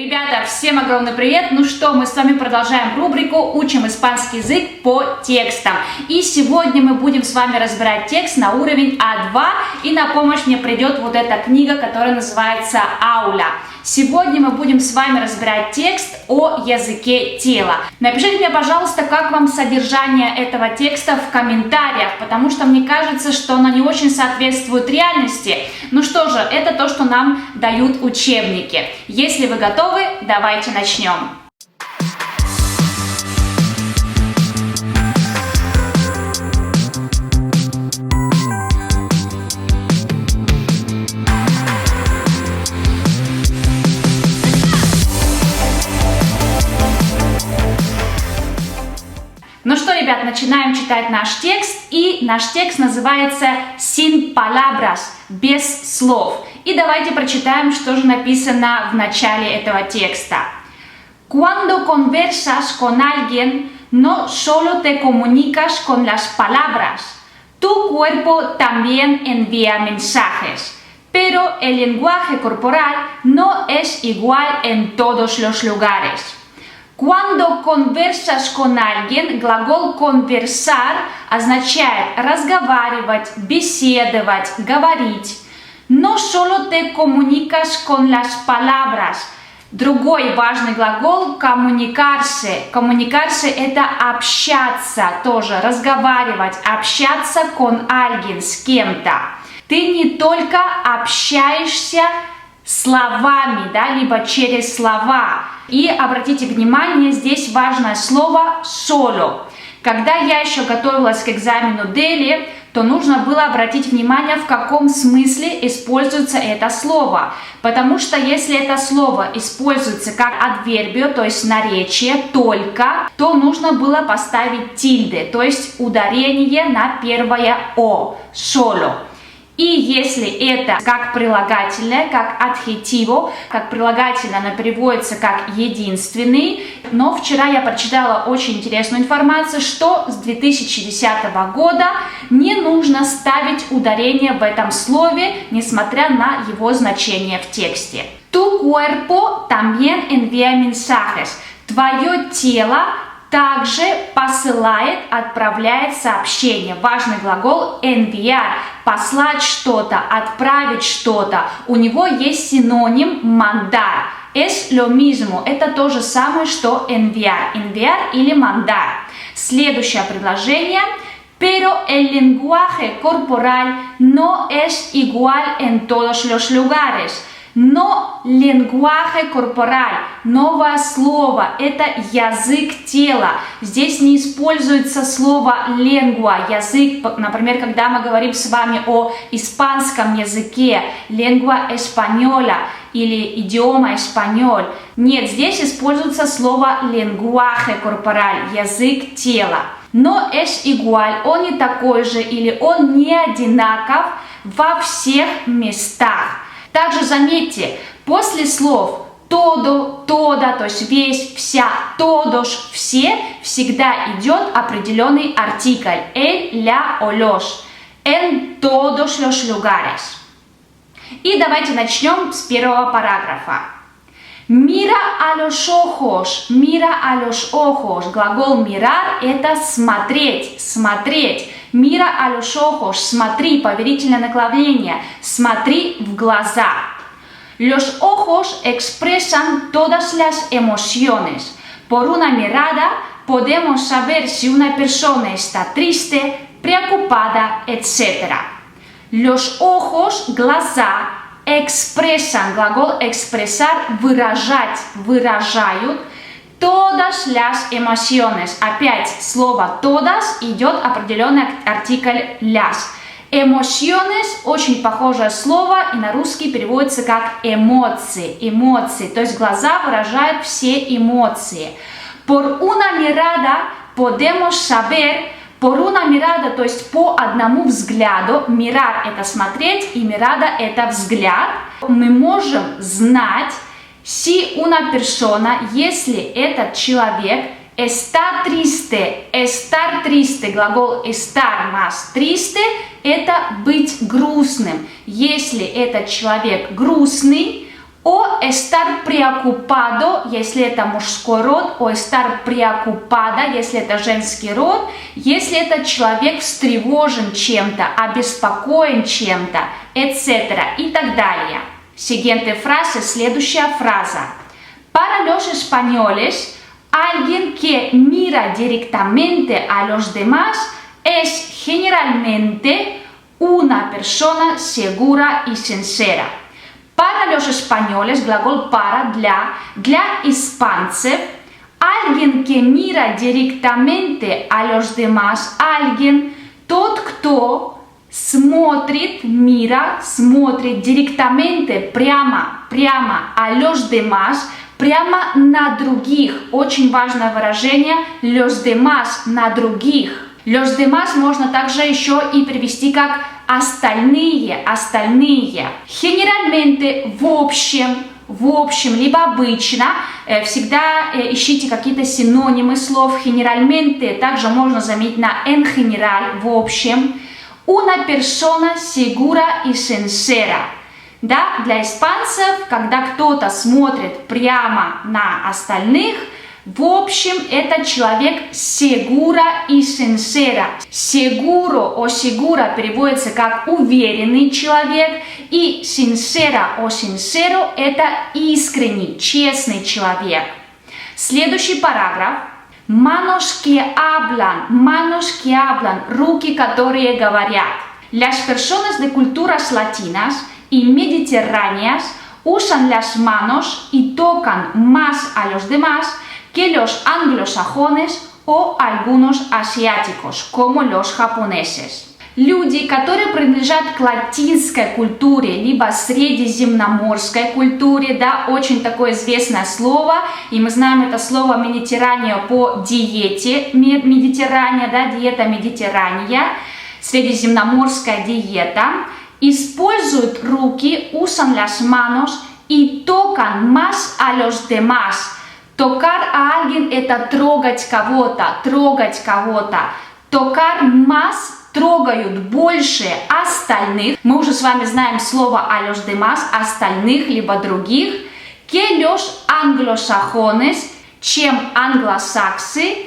Ребята, всем огромный привет! Ну что, мы с вами продолжаем рубрику «Учим испанский язык по текстам». И сегодня мы будем с вами разбирать текст на уровень А2. И на помощь мне придет вот эта книга, которая называется «Ауля». Сегодня мы будем с вами разбирать текст о языке тела. Напишите мне, пожалуйста, как вам содержание этого текста в комментариях, потому что мне кажется, что оно не очень соответствует реальности. Ну что же, это то, что нам дают учебники. Если вы готовы, давайте начнем. Ну что, ребят, начинаем читать наш текст, и наш текст называется «Sin palabras», без слов. И давайте прочитаем, что же написано в начале этого текста. Cuando conversas con alguien, no solo te comunicas con las palabras, tu cuerpo también envía mensajes, pero el lenguaje corporal no es igual en todos los lugares. Cuando conversas con alguien, глагол conversar означает разговаривать, беседовать, говорить. No solo te comunicas con las palabras. Другой важный глагол comunicarse. Comunicarse это общаться, тоже разговаривать, общаться con alguien, с кем-то. Ты не только общаешься словами, да, либо через слова. И обратите внимание, здесь важное слово solo. Когда я еще готовилась к экзамену Дели, то нужно было обратить внимание, в каком смысле используется это слово. Потому что если это слово используется как adverbio, то есть наречие, только, то нужно было поставить тильде, то есть ударение на первое «о», solo. И если это как прилагательное, как adjetivo, как прилагательное, оно переводится как единственный. Но вчера я прочитала очень интересную информацию, что с 2010 года не нужно ставить ударение в этом слове, несмотря на его значение в тексте. Tu cuerpo también envía mensajes. Твое тело также посылает, отправляет сообщение. Важный глагол enviar, послать что-то, отправить что-то. У него есть синоним mandar. Es lo mismo. Это то же самое, что enviar. Enviar или mandar. Следующее предложение. Pero el lenguaje corporal no es igual en todos los lugares. Но lenguaje corporal, новое слово, это язык тела. Здесь не используется слово lengua, язык. Например, когда мы говорим с вами о испанском языке, lengua española или idioma español. Нет, здесь используется слово lenguaje corporal, язык тела. Но es igual, он не такой же или он не одинаков во всех местах. Также заметьте, после слов todo, toda, то есть весь, вся, todos, все, всегда идет определенный артикль el, la o los, en todos los lugares. И давайте начнем с первого параграфа. Mira a los ojos, глагол mirar это смотреть, смотреть. Mira a los ojos, смотри, поверительное наклонение, смотри в глаза. Los ojos expresan todas las emociones. Por una mirada podemos saber si una persona está triste, preocupada, etc. Los ojos, глаза, expresan, глагол expresar, выражать, выражают. Todas las emociones. Опять слово todas идет определенный артикль las. Emociones очень похожее слово и на русский переводится как эмоции. Эмоции. То есть глаза выражают все эмоции. Por una mirada podemos saber. Por una mirada, то есть по одному взгляду. Mirar это смотреть и mirada это взгляд. Мы можем знать. Si una persona, если этот человек está triste, estar triste, глагол estar más triste, это быть грустным. Если этот человек грустный, O estar preocupado, если это мужской род, o estar preocupada, если это женский род, если это человек встревожен чем-то, обеспокоен чем-то, etc. и так далее. Siguiente frase, следующая фраза. Para los españoles, alguien que mira directamente a los demás es generalmente una persona segura y sincera. Para los españoles, глагол para, для испанцев, alguien que mira directamente a los demás, alguien, тот, кто смотрит, mira, смотрит directamente, прямо, a los demás, прямо на других. Очень важное выражение, los demás, на других. Los demás можно также еще и перевести как остальные. Generalmente, в общем, либо обычно, всегда ищите какие-то синонимы слов. Generalmente также можно заменить на en general, в общем. Una persona segura y sincera. Да, для испанцев, когда кто-то смотрит прямо на остальных, в общем, это человек segura y sincera. Seguro o segura переводится как уверенный человек, и sincera o sincero это искренний, честный человек. Следующий параграф. Manos que hablan, руки, которые говорят. Las personas de culturas latinas y mediterráneas usan las manos y tocan más a los demás que los anglosajones o algunos asiáticos, como los japoneses. Люди, которые принадлежат к латинской культуре, либо средиземноморской культуре, да, очень такое известное слово, и мы знаем это слово Медитеррания по диете Медитеррания, да, диета Медитеррания, средиземноморская диета, используют руки, usan las manos y tocan más a los demás. Tocar a alguien это трогать кого-то. Tocar más трогают больше остальных. Мы уже с вами знаем слово a los demás, остальных либо других. Que los anglosajones, чем англосаксы,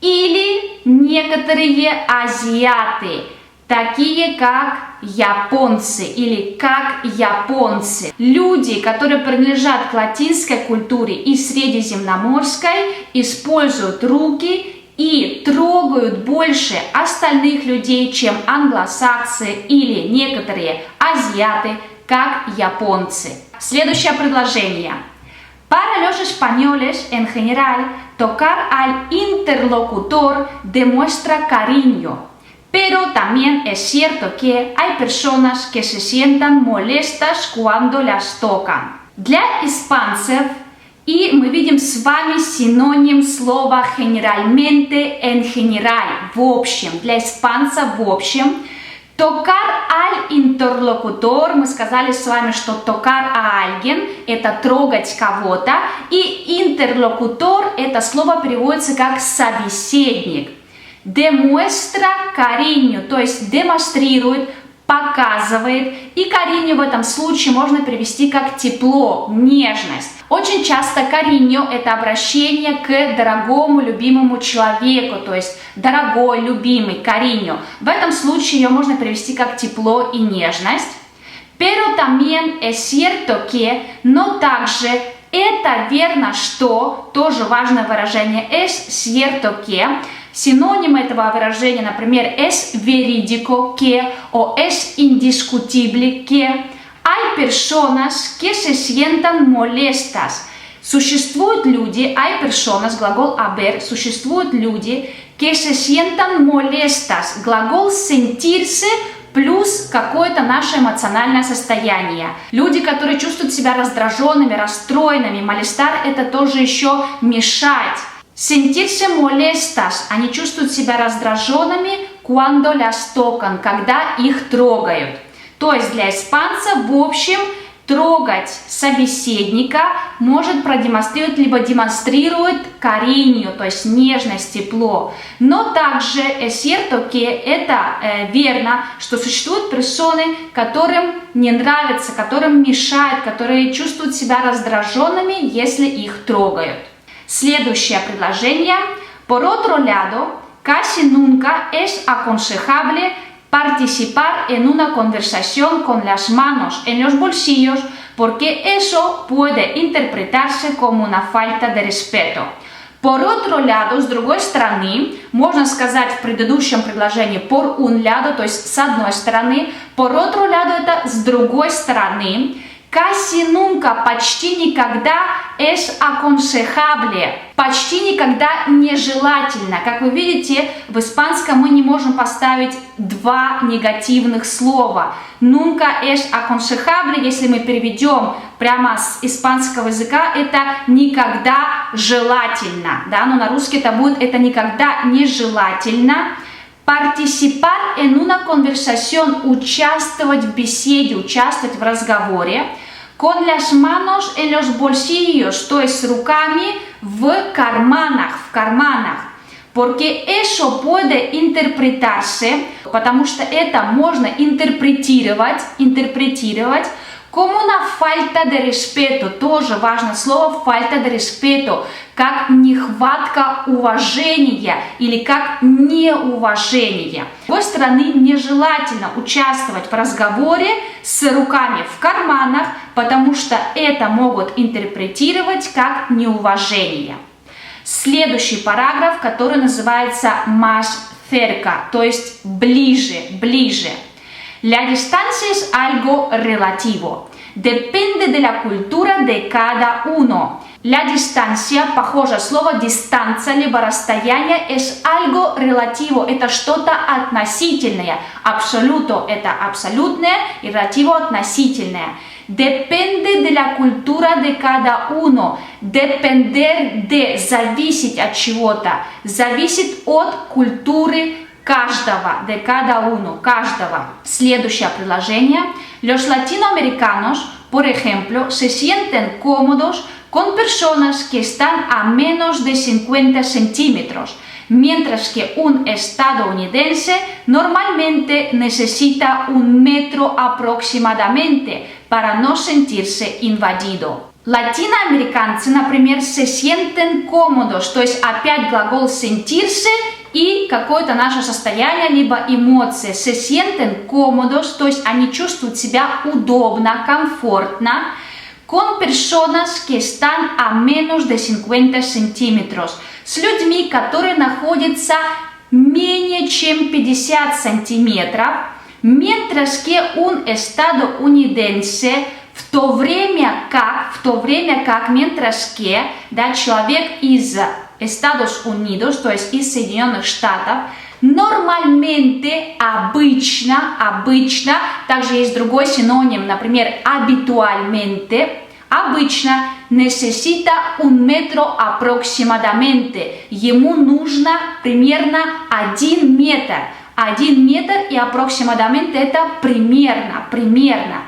или некоторые азиаты, такие как японцы или как японцы. Люди, которые принадлежат к латинской культуре и средиземноморской, используют руки и трогают больше остальных людей, чем англосаксы или некоторые азиаты, как японцы. Следующее предложение. Para los españoles, en general, tocar al interlocutor demuestra cariño. Pero también es cierto que hay personas que se sientan molestas cuando las tocan. Для испанцев, и мы видим с вами синоним слова generalmente, en general, в общем. Для испанца в общем. Tocar al interlocutor, мы сказали с вами, что tocar a alguien – это трогать кого-то, и interlocutor – это слово переводится как собеседник. Demuestra cariño, то есть демонстрирует, показывает, и cariño в этом случае можно перевести как тепло, нежность. Очень часто cariño – это обращение к дорогому, любимому человеку, то есть дорогой, любимый, cariño. В этом случае ее можно перевести как тепло и нежность. Pero también es cierto que, но также это верно, что, тоже важное выражение, es cierto que. Синоним этого выражения, например, es verídico que o es indiscutible que. Hay personas que se sientan molestas. Существуют люди, hay personas, глагол haber, существуют люди, que se sientan molestas, глагол sentirse плюс какое-то наше эмоциональное состояние. Люди, которые чувствуют себя раздраженными, расстроенными, molestar это тоже еще мешать. Sentirse molestas, они чувствуют себя раздраженными cuando las tocan, когда их трогают. То есть для испанца, в общем, Трогать собеседника может продемонстрировать, либо демонстрирует cariño, то есть нежность, тепло. Но также es cierto que это верно, что существуют персоны, которым не нравится, которым мешает, которые чувствуют себя раздраженными, если их трогают. Следующее предложение. Por otro lado, casi nunca es aconsejable participar en una conversación con las manos en los bolsillos porque eso puede interpretarse como una falta de respeto. Por otro lado, с другой стороны, можно сказать в предыдущем предложении por un lado, то есть с одной стороны, por otro lado это с другой стороны. Casi nunca, почти никогда, es aconsejable, почти никогда нежелательно. Как вы видите, в испанском мы не можем поставить два негативных слова. Nunca es aconsejable, если мы переведем прямо с испанского языка, это никогда желательно. Да? Но на русский это будет это никогда нежелательно. Participar en una conversación, участвовать в беседе, участвовать в разговоре. Con las manos en los bolsillos, то есть с руками в карманах, Porque eso puede interpretarse, потому что это можно интерпретировать, como una falta de respeto, тоже важное слово falta de respeto, как нехватка уважения или как неуважение. С другой стороны, нежелательно участвовать в разговоре с руками в карманах, потому что это могут интерпретировать как неуважение. Следующий параграф, который называется más cerca, то есть ближе. La distancia es algo relativo. Depende de la cultura de cada uno. La distancia, похоже слово дистанция, либо расстояние, es algo relativo. Это что-то относительное. Absoluto – это абсолютное, и relativo – относительное. Depende de la cultura de cada uno. Depender de – зависеть от чего-то. Зависит от культуры каждого, de cada uno, каждого. Следующее предложение. Los latinoamericanos, por ejemplo, se sienten cómodos con personas que están a menos de 50 centímetros, mientras que un estadounidense normalmente necesita 1 metro aproximadamente para no sentirse invadido. Латиноамериканцы, например, se sienten cómodos, то есть опять глагол sentirse и какое-то наше состояние, либо эмоции. Se sienten cómodos, то есть они чувствуют себя удобно, комфортно. Con personas que están a menos de 50 centímetros. С людьми, которые находятся менее чем 50 сантиметров. Mientras que un estadounidense, в то время как, mientras que, да, человек из Estados Unidos, то есть из Соединенных Штатов, normalmente, обычно, также есть другой синоним, например, habitualmente, обычно, necesita 1 metro aproximadamente, ему нужно примерно 1 метр. 1 метр и aproximadamente это примерно.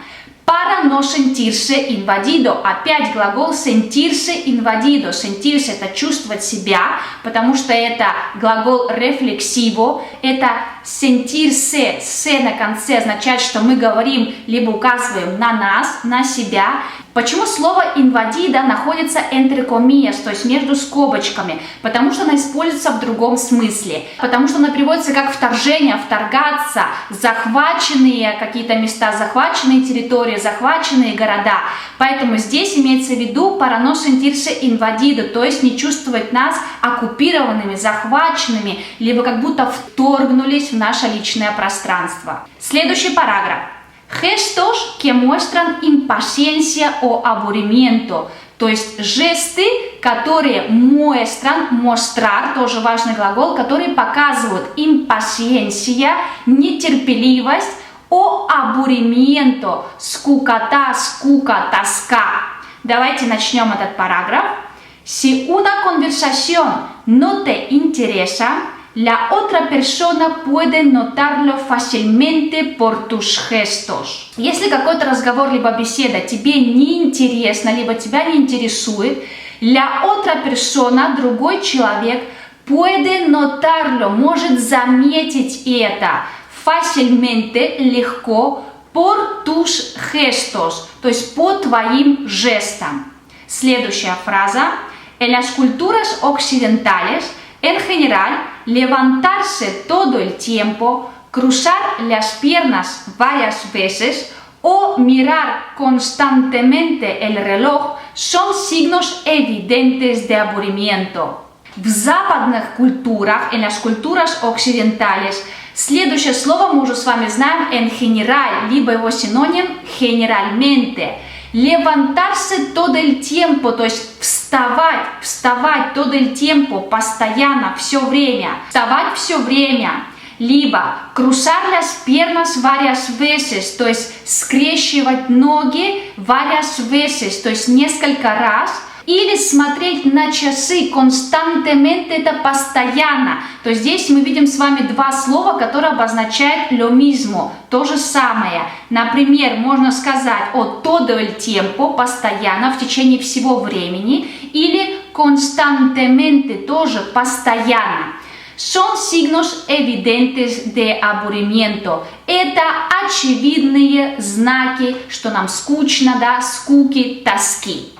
Para no sentirse invadido. Опять глагол sentirse invadido. Sentirse – это чувствовать себя, потому что это глагол reflexivo. Это sentirse, се на конце означает, что мы говорим, либо указываем на нас, на себя. Почему слово invadida находится entre comillas, то есть между скобочками? Потому что оно используется в другом смысле. Потому что оно переводится как вторжение, вторгаться, захваченные какие-то места, захваченные территории, захваченные города. Поэтому здесь имеется в виду para no sentirse invadido, то есть не чувствовать нас оккупированными, захваченными, либо как будто вторгнулись в наше личное пространство. Следующий параграф. Gestos que muestran impaciencia o aburrimiento, то есть жесты, которые muestran, mostrar, тоже важный глагол, которые показывают impaciencia, нетерпеливость, o aburrimiento, скукота, скука, тоска. Давайте начнем этот параграф. Si una conversación no te interesa, La otra persona puede notarlo fácilmente por tus gestos. Если какой-то разговор либо беседа тебе не интересна, либо тебя не интересует, la otra persona, другой человек, puede notarlo, может заметить это fácilmente, легко, por tus gestos, то есть по твоим жестам. Следующая фраза. En las culturas occidentales, en general, levantarse todo el tiempo, cruzar las piernas varias veces o mirar constantemente el reloj son signos evidentes de aburrimiento. В западных культурах, en las culturas occidentales, следующее слово мы уже с вами знаем en general, либо его синоним generalmente. Levantarse todo el tiempo, то есть вставать todo el tiempo, постоянно, все время, вставать все время. Либо cruzar las piernas varias veces, то есть скрещивать ноги varias veces, то есть несколько раз. Или смотреть на часы constantemente, это постоянно. То есть здесь мы видим с вами два слова, которые обозначают lo mismo, то же самое. Например, можно сказать о todo el tiempo, постоянно, в течение всего времени, или constantemente, тоже постоянно. Son signos evidentes de aburrimiento. Это очевидные знаки, что нам скучно, да, скуки, тоски.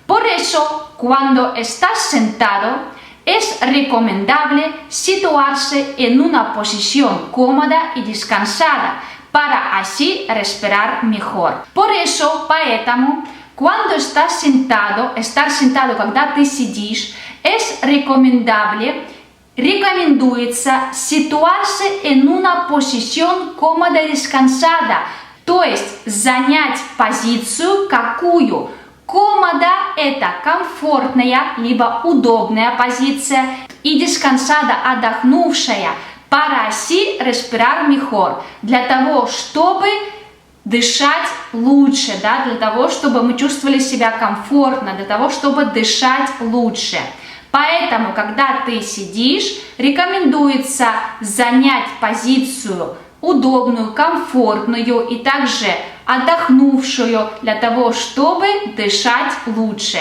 Por eso, cuando estás sentado, es recomendable situarse en una posición cómoda y descansada para así respirar mejor. Por eso, поэтому, cuando estás sentado, estar sentado, когда ты сидишь, es recomendable, рекомендуется situarse en una posición cómoda y descansada, то есть занять позицию какую? Cómoda – это комфортная, либо удобная позиция, и descansada – отдохнувшая, para así respirar mejor, для того, чтобы дышать лучше, да, для того, чтобы мы чувствовали себя комфортно, для того, чтобы дышать лучше. Поэтому, когда ты сидишь, рекомендуется занять позицию удобную, комфортную и также отдохнувшую для того, чтобы дышать лучше.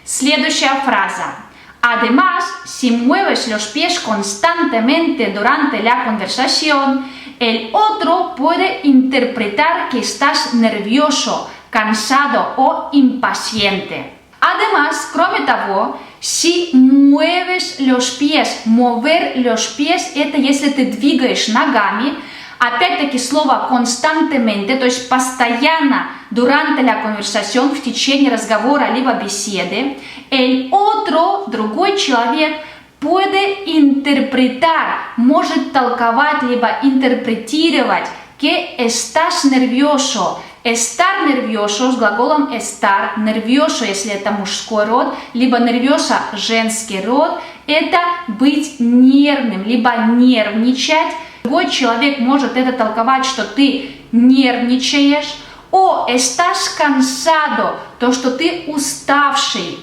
Следующая фраза. Además, si mueves los pies constantemente durante la conversación, el otro puede interpretar que estás nervioso, cansado o impaciente. Además, кроме того, si mueves los pies, mover los pies, это если ты двигаешь ногами. Опять-таки слово constantemente, то есть постоянно, durante la conversación, в течение разговора либо беседы, el otro, другой человек, puede interpretar, может толковать либо интерпретировать, que estás nervioso. Estar nervioso с глаголом estar, nervioso, если это мужской род, либо nerviosa, женский род, это быть нервным, либо нервничать. Другой человек может это толковать, что ты нервничаешь. О, estás cansado, то, что ты уставший.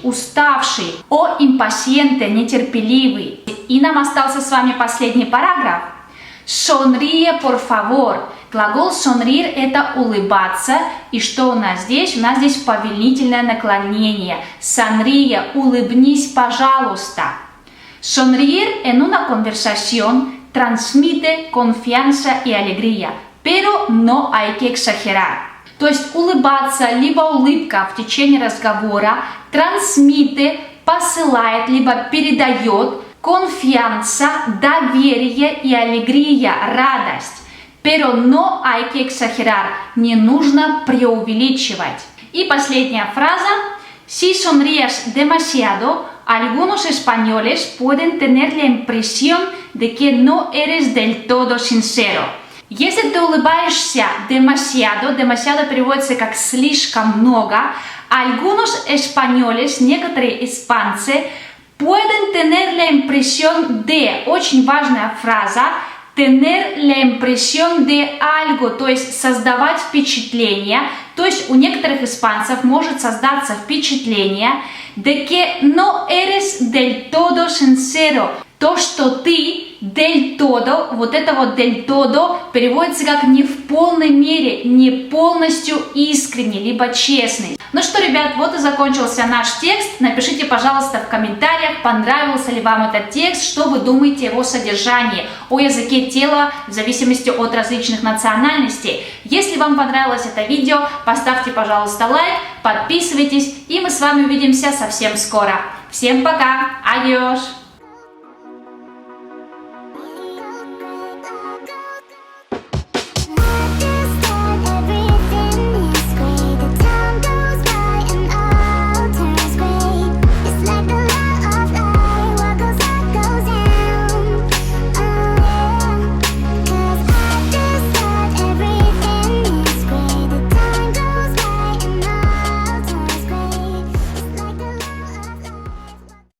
О, impaciente, нетерпеливый. И нам остался с вами последний параграф. Sonríe, por favor. Глагол sonreír – это улыбаться. И что у нас здесь? У нас здесь повелительное наклонение. Sonríe, улыбнись, пожалуйста. Sonreír en una conversación transmite confianza y alegría, pero no hay que exagerar. То есть улыбаться, либо улыбка в течение разговора transmite, посылает, либо передает confianza, доверие и alegría, радость. Pero no hay que exagerar, не нужно преувеличивать. И последняя фраза. Si sonríes demasiado, algunos españoles pueden tener la impresión de que no eres del todo sincero. Если ты улыбаешься demasiado, demasiado переводится как слишком много, algunos españoles, некоторые испанцы, pueden tener la impresión de, очень важная фраза, tener la impresión de algo, то есть создавать впечатление, то есть у некоторых испанцев может создаться впечатление de que no eres del todo sincero, То, что ты del todo, вот это вот del todo переводится как не в полной мере, не полностью искренне, либо честный. Ну что, ребят, вот и закончился наш текст. Напишите, пожалуйста, в комментариях, понравился ли вам этот текст, что вы думаете о его содержании, о языке тела в зависимости от различных национальностей. Если вам понравилось это видео, поставьте, пожалуйста, лайк, подписывайтесь, и мы с вами увидимся совсем скоро. Всем пока, адиос!